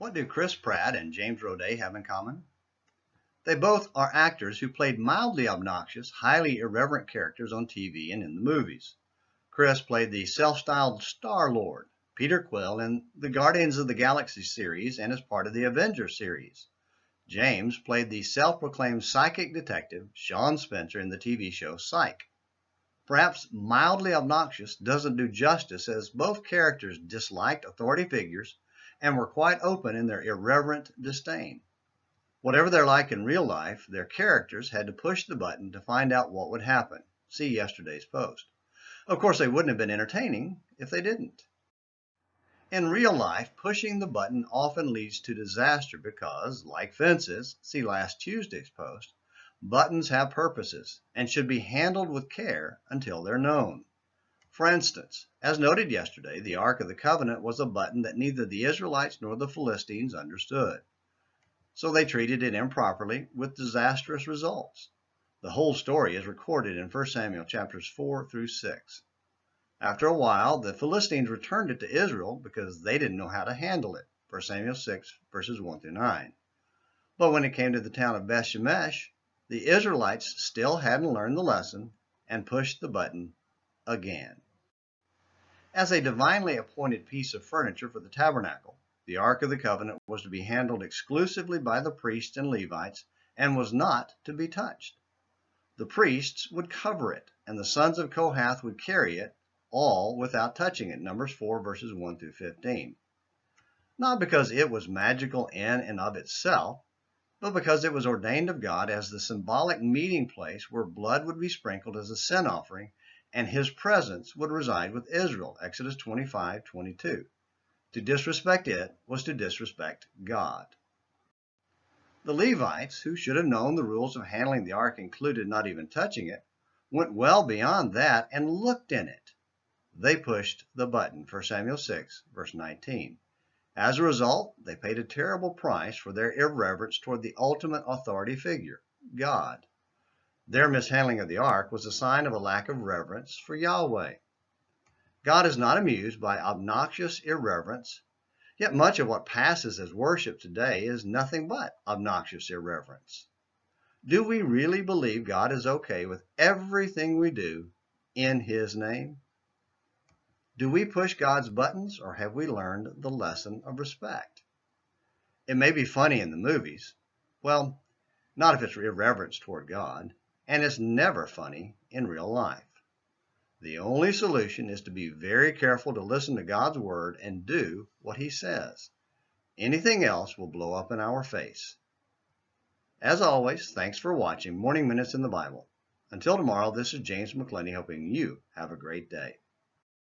What do Chris Pratt and James Roday have in common? They both are actors who played mildly obnoxious, highly irreverent characters on TV and in the movies. Chris played the self-styled Star-Lord, Peter Quill, in the Guardians of the Galaxy series and as part of the Avengers series. James played the self-proclaimed psychic detective, Shawn Spencer, in the TV show Psych. Perhaps mildly obnoxious doesn't do justice, as both characters disliked authority figures and were quite open in their irreverent disdain. Whatever they're like in real life, their characters had to push the button to find out what would happen. See yesterday's post. Of course, they wouldn't have been entertaining if they didn't. In real life, pushing the button often leads to disaster because, like fences, see last Tuesday's post, buttons have purposes and should be handled with care until they're known. For instance, as noted yesterday, the Ark of the Covenant was a button that neither the Israelites nor the Philistines understood. So they treated it improperly with disastrous results. The whole story is recorded in 1 Samuel chapters 4 through 6. After a while, the Philistines returned it to Israel because they didn't know how to handle it. 1 Samuel 6 verses 1 through 9. But when it came to the town of Beth-Shemesh, the Israelites still hadn't learned the lesson and pushed the button again. As a divinely appointed piece of furniture for the tabernacle, the Ark of the Covenant was to be handled exclusively by the priests and Levites and was not to be touched. The priests would cover it, and the sons of Kohath would carry it, all without touching it. Numbers 4 verses 1 through 15. Not because it was magical in and of itself, but because it was ordained of God as the symbolic meeting place where blood would be sprinkled as a sin offering, and his presence would reside with Israel. Exodus 25:22. To disrespect it was to disrespect God. The Levites, who should have known the rules of handling the ark included not even touching it, went well beyond that and looked in it. They pushed the button. 1 Samuel 6, verse 19. As a result, they paid a terrible price for their irreverence toward the ultimate authority figure, God. Their mishandling of the ark was a sign of a lack of reverence for Yahweh. God is not amused by obnoxious irreverence, yet much of what passes as worship today is nothing but obnoxious irreverence. Do we really believe God is okay with everything we do in his name? Do we push God's buttons, or have we learned the lesson of respect? It may be funny in the movies. Well, not if it's irreverence toward God, and it's never funny in real life. The only solution is to be very careful to listen to God's word and do what he says. Anything else will blow up in our face. As always, thanks for watching Morning Minutes in the Bible. Until tomorrow, this is James McClenny hoping you have a great day.